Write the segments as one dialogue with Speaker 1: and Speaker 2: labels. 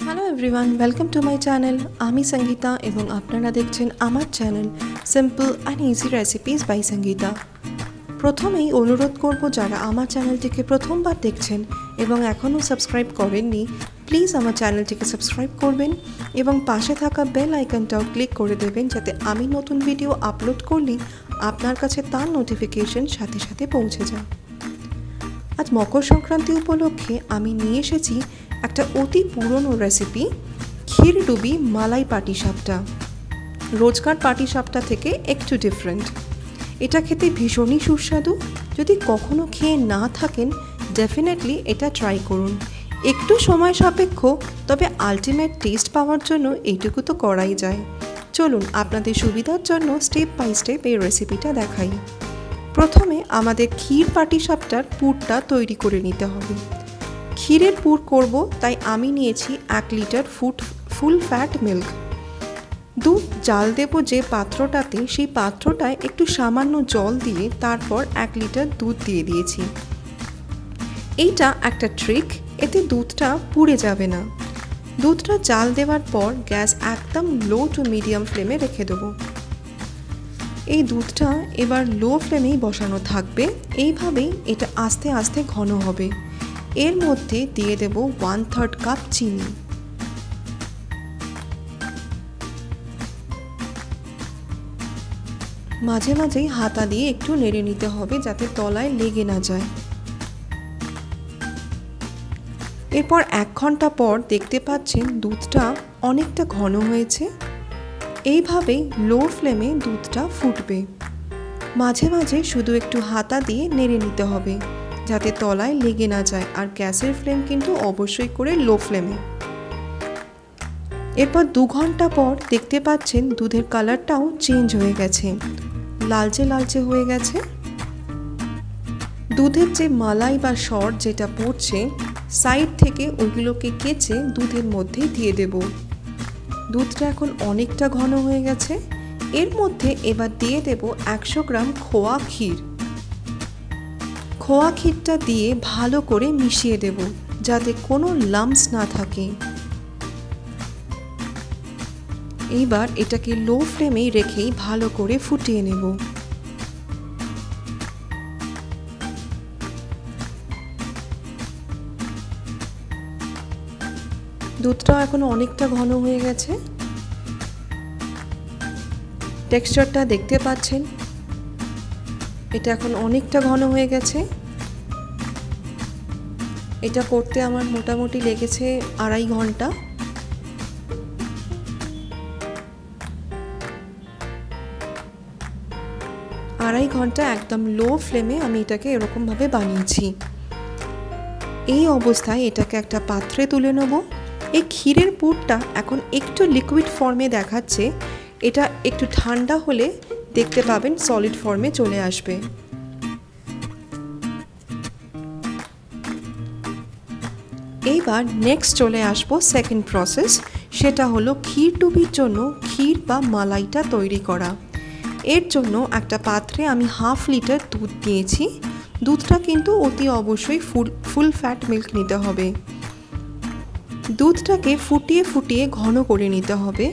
Speaker 1: Hello everyone welcome to my channel आमी संगीता एवं आपनारा देखছেন আমার channel simple and easy recipes by Sangeeta. प्रथमेই অনুরোধ করব যারা আমার চ্যানেলটিকে প্রথমবার দেখছেন এবং এখনো সাবস্ক্রাইব করেননি প্লিজ আমার চ্যানেলটিকে সাবস্ক্রাইব করবেন এবং পাশে থাকা বেল আইকনটাও ক্লিক করে দেবেন যাতে আমি নতুন ভিডিও আপলোড করলে আপনার কাছে তার নোটিফিকেশন সাথে সাথে পৌঁছে যায়। আজ মকর সংক্রান্তি উপলক্ষে আমি নিয়ে এসেছি একটা অতি পুরনো রেসিপি ক্ষীরডুবি মালাই পাটিসাপটা। রোজকার পাটিসাপটা থেকে একটু ডিফারেন্ট। এটা খেতে ভীষণই সুস্বাদু। যদি কখনো খেয়ে না থাকেন ডেফিনেটলি এটা ট্রাই করুন। একটু সময় সাপেক্ষ, তবে আলটিমেট টেস্ট পাওয়ার জন্য এইটুকু তো করাই যায়। চলুন আপনাদের সুবিধার জন্য স্টেপ বাই স্টেপ এই রেসিপিটা দেখাই। প্রথমে আমাদের ক্ষীর পাটিসাপটার পুরটা তৈরি করে নিতে হবে। ক্ষীরের পুর করব, তাই আমি নিয়েছি 1 লিটার ফুল ফ্যাট মিল্ক। দুধ জাল দেব যে পাত্রটাতে, সেই পাত্রটায় একটু সামান্য জল দিয়ে তারপর 1 লিটার দুধ দিয়ে দিয়েছি। এইটা একটা ট্রিক, এতে দুধটা পুড়ে যাবে না। দুধটা জাল দেওয়ার পর গ্যাস একদম লো টু মিডিয়াম ফ্লেমে রেখে দেবো। এই দুধটা এবার লো ফ্লেমেই বসানো থাকবে। এইভাবেই এটা আস্তে আস্তে ঘন হবে। এর মধ্যে দিয়ে দেব 1/3 কাপ চিনি। মাঝে মাঝেই হাতা দিয়ে একটু নেড়ে নিতে হবে যাতে তলায় লেগে না যায়। এরপর 1 ঘন্টা পর দেখতে পাচ্ছেন দুধটা অনেকটা ঘন হয়েছে। এইভাবেই লো ফ্লেমে দুধটা ফুটবে। মাঝে মাঝে শুধু একটু হাতা দিয়ে নেড়ে নিতে হবে যাতে তলায় লেগে না যায়, আর গ্যাসের ফ্লেম কিন্তু অবশ্যই করে লো ফ্লেমে। এরপর 2 ঘন্টা পর দেখতে পাচ্ছেন দুধের কালারটাও চেঞ্জ হয়ে গেছে, লালচে লালচে হয়ে গেছে। দুধের যে মালাই বা সর যেটা পড়ছে সাইড থেকে ওইগুলোকে কেচে দুধের মধ্যে দিয়ে দেব। দুধটা এখন অনেকটা ঘন হয়ে গেছে। এর মধ্যে এবার দিয়ে দেব 100 গ্রাম খোয়া ক্ষীর। খোয়া ক্ষীরটা দিয়ে ভালো করে মিশিয়ে দেব যাতে কোনো লাম্পস না থাকে। এইবার এটাকে লো ফ্লেমে রেখেই ভালো করে ফুটিয়ে নেব। দুধটা এখন অনেকটা ঘন হয়ে গেছে। টেক্সচারটা দেখতে পাচ্ছেন, এটা এখন অনেকটা ঘন হয়ে গেছে। এটা করতে আমার মোটামুটি লেগেছে 2.5 ঘন্টা। একদম লো ফ্লেমে আমি এটাকে এরকমভাবে বানিয়েছি। এই অবস্থায় এটাকে একটা পাত্রে তুলে নেব। এই ক্ষীরের পুরটা এখন একটু লিকুইড ফর্মে দেখাচ্ছে, এটা একটু ঠান্ডা হলে দেখতে পাবেন সলিড ফর্মে চলে আসবে। এইবার নেক্সট চলে আসবো সেকেন্ড প্রসেস, সেটা হলো ক্ষীরডুবির জন্য ক্ষীর বা মালাইটা তৈরি করা। এর জন্য একটা পাত্রে আমি 1/2 লিটার দুধ নিয়েছি। দুধটা কিন্তু অতি অবশ্যই ফুল ফ্যাট মিল্ক নিতে হবে। দুধটাকে ফুটিয়ে ফুটিয়ে ঘন করে নিতে হবে।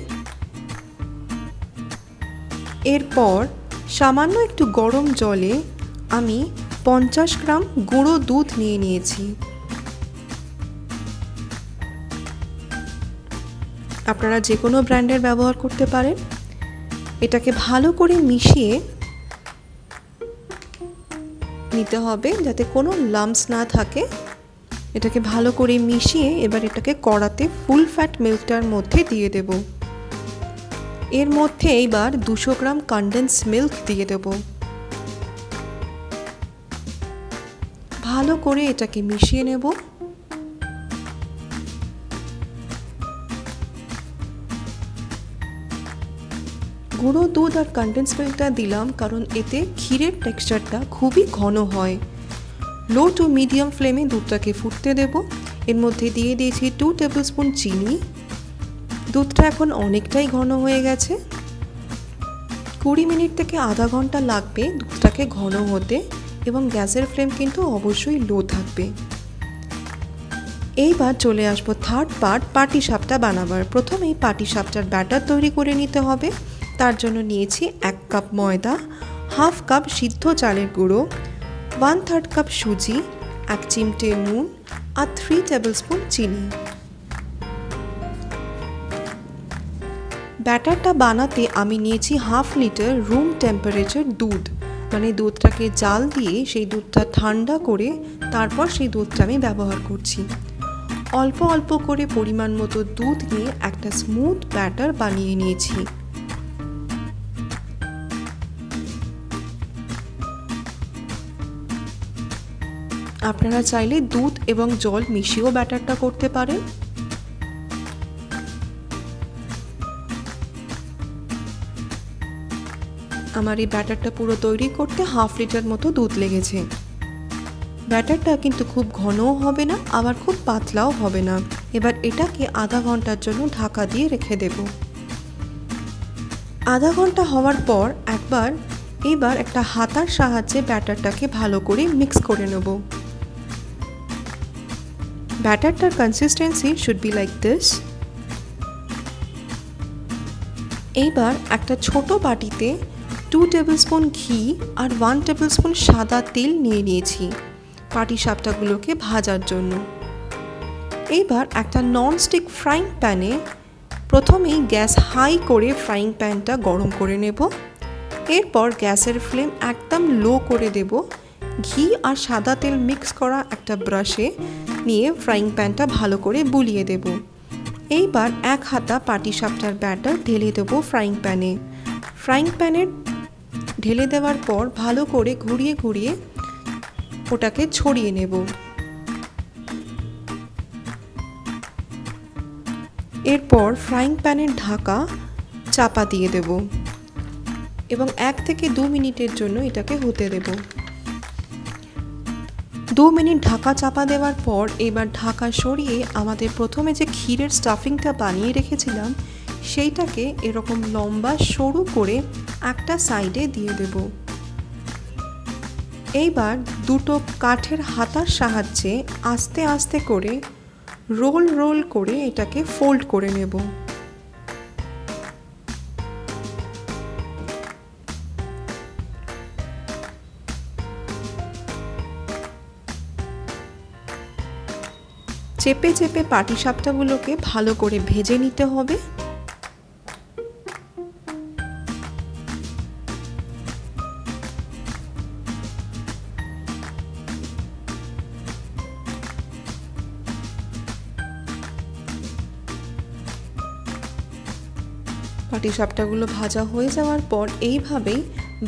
Speaker 1: এরপর সামান্য একটু গরম জলে আমি 50 গ্রাম গুঁড়ো দুধ নিয়ে নিয়েছি। আপনারা যে কোনো ব্র্যান্ডের ব্যবহার করতে পারেন। এটাকে ভালো করে মিশিয়ে নিতে হবে যাতে কোনো লাম্পস না থাকে। এটাকে ভালো করে মিশিয়ে এবার এটাকে কড়াতে ফুল ফ্যাট মিল্কটার মধ্যে দিয়ে দেব। এর মধ্যে এইবার 200 গ্রাম কনডেন্স মিল্ক দিয়ে দেব। ভালো করে এটাকে মিশিয়ে নেব। গুঁড়ো দুধ আর কনডেন্স মিল্কটা দিলাম কারণ এতে ক্ষীরের টেক্সচারটা খুবই ঘন হয়। লো টু মিডিয়াম ফ্লেমে দুধটাকে ফুটতে দেব। এর মধ্যে দিয়ে দিয়েছি 2 টেবিল স্পুন চিনি। দুধটা এখন অনেকটাই ঘন হয়ে গেছে। 20 মিনিট থেকে আধা ঘন্টা লাগবে দুধটাকে ঘন হতে, এবং গ্যাসের ফ্লেম কিন্তু অবশ্যই লো থাকবে। এইবার চলে আসবো থার্ড পার্ট পাটিসাপটা বানাবার। প্রথমেই পাটিসাপটার ব্যাটার তৈরি করে নিতে হবে। তার জন্য নিয়েছি 1 কাপ ময়দা, হাফ কাপ সিদ্ধ চালের গুঁড়ো, 1/3 কাপ সুজি, 1 চিমটে নুন আর 3 টেবিল স্পুন চিনি। ব্যাটারটা বানাতে আমি নিয়েছি হাফ লিটার রুম টেম্পারেচার দুধ, মানে দুধটাকে জাল দিয়ে সেই দুধটা ঠান্ডা করে তারপর সেই দুধটা আমি ব্যবহার করছি। অল্প অল্প করে পরিমাণ মতো দুধ নিয়ে একটা স্মুথ ব্যাটার বানিয়ে নিয়েছি। আপনারা চাইলে দুধ এবং জল মিশিয়েও ব্যাটারটা করতে পারেন। আমার এই ব্যাটারটা পুরো তৈরি করতে হাফ লিটার মতো দুধ লেগেছে। ব্যাটারটা কিন্তু খুব ঘনও হবে না, আবার খুব পাতলাও হবে না। এবার এটাকে আধা ঘন্টার জন্য ঢাকা দিয়ে রেখে দেব। আধা ঘন্টা হওয়ার পর এবার একটা হাতার সাহায্যে ব্যাটারটাকে ভালো করে মিক্স করে নেব। ব্যাটারটার consistency should be like this. এইবার একটা ছোট বাটিতে 2 টেবিল স্পুন ঘি আর 1 টেবিল স্পুন সাদা তেল নিয়ে নিয়েছি পাটিসাপটাগুলোকে ভাজার জন্য। এইবার একটা ননস্টিক ফ্রাইং প্যানে প্রথমেই গ্যাস হাই করে ফ্রাইং প্যানটা গরম করে নেব। এরপর গ্যাসের ফ্লেম একদম লো করে দেব। ঘি আর সাদা তেল মিক্স করা একটা ব্রাশে নিয়ে ফ্রাইং প্যানটা ভালো করে বুলিয়ে দেব। এইবার 1 হাতা পাটিসাপটার ব্যাটার ঢেলে দেব ফ্রাইং প্যানে। ফ্রাইং প্যানে ঢেলে দেওয়ার পর ভালো করে ঘুরিয়ে ঘুরিয়ে ওটাকে ছড়িয়ে নেব। এরপর ফ্রাইং প্যানের ঢাকা চাপা দিয়ে দেব এবং 1 থেকে 2 মিনিটের জন্য এটাকে হতে দেব। 2 মিনিট ঢাকা চাপা দেওয়ার পর এবার ঢাকা সরিয়ে আমাদের প্রথমে যে ক্ষীরের স্টাফিংটা বানিয়ে রেখেছিলাম সেইটাকে এরকম লম্বা সরু করে একটা সাইডে দিয়ে দেব। এইবার দুটো কাঠের হাতার সাহায্যে আস্তে আস্তে করে রোল করে এটাকে ফোল্ড করে নেব। চেপে চেপে পাটিসাপটাগুলোকে ভালো করে ভেজে নিতে হবে। পাটিসাপটাগুলো ভাজা হয়ে যাওয়ার পর এইভাবেই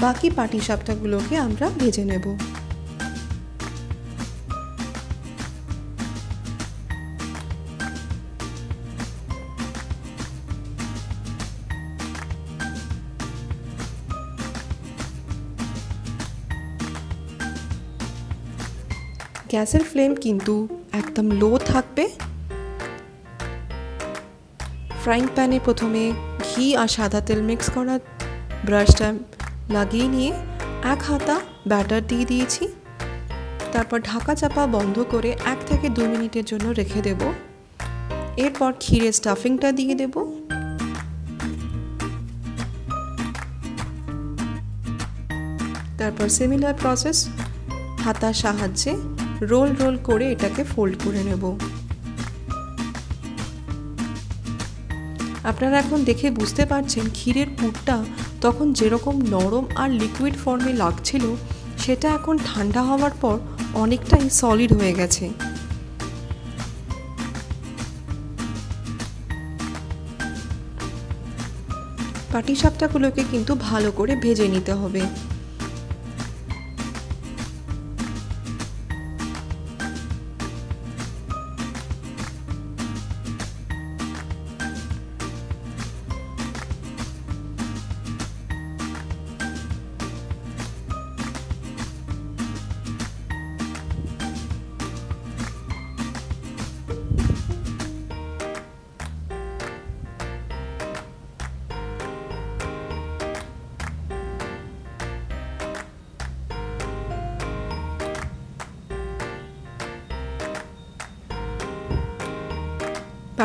Speaker 1: বাকি পাটিসাপটাগুলোকে আমরা ভেজে নেব। গ্যাসের ফ্লেম কিন্তু একদম লো থাকবে। ফ্রাইং প্যানে প্রথমে ঘি আর সাদা তেল মিক্স করা ব্রাশটা লাগিয়ে নিয়ে 1 হাতা ব্যাটার দিয়ে দিয়েছি। তারপর ঢাকা চাপা বন্ধ করে 1 থেকে 2 মিনিটের জন্য রেখে দেব। এরপর ক্ষীরের স্টাফিংটা দিয়ে দেব। তারপর সিমিলার প্রসেস হাতার সাহায্যে রোল করে এটাকে ফোল্ড করে নেব। আপনারা এখন দেখে বুঝতে পারছেন ক্ষীরের পুরটা তখন যেরকম নরম আর লিকুইড ফর্মে লাগছিল সেটা এখন ঠান্ডা হওয়ার পর অনেকটাই সলিড হয়ে গেছে। পাটিসাপটাগুলোকে কিন্তু ভালো করে ভেজে নিতে হবে।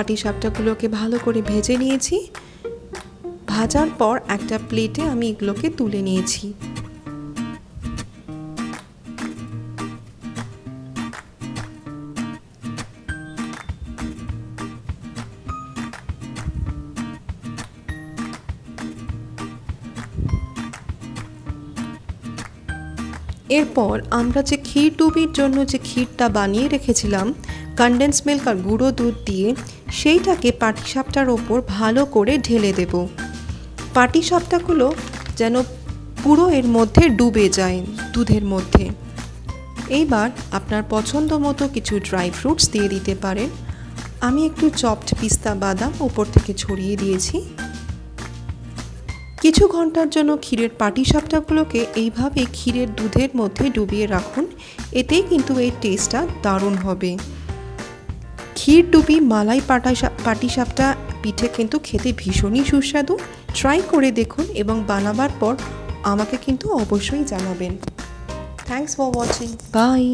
Speaker 1: পাটিসাপটাগুলোকে ভালো করে ভেজে নিয়েছি। ভাজার পর একটা প্লেটে আমি এগুলোকে তুলে নিয়েছি। এরপর আমরা যে ক্ষীরডুবির জন্য যে ক্ষীরটা বানিয়ে রেখেছিলাম কনডেন্স মিল্ক আর গুঁড়ো দুধ দিয়ে, সেইটাকে পাটিসাপটার ওপর ভালো করে ঢেলে দেব। পাটিসাপটাগুলো যেন পুরো এর মধ্যে ডুবে যায় দুধের মধ্যে। এইবার আপনার পছন্দ মতো কিছু ড্রাই ফ্রুটস দিয়ে দিতে পারেন। আমি একটু চপড পিস্তা বাদাম উপর থেকে ছড়িয়ে দিয়েছি। কিছু ঘন্টার জন্য ক্ষীরের পাটিসাপটাগুলোকে এইভাবে ক্ষীরের দুধের মধ্যে ডুবিয়ে রাখুন, এতেই কিন্তু এই টেস্টটা দারুণ হবে। ক্ষীরডুবি মালাই পাটিসাপটা পিঠে কিন্তু খেতে ভীষণই সুস্বাদু। ট্রাই করে দেখুন এবং বানাবার পর আমাকে কিন্তু অবশ্যই জানাবেন। Thanks for watching. বাই।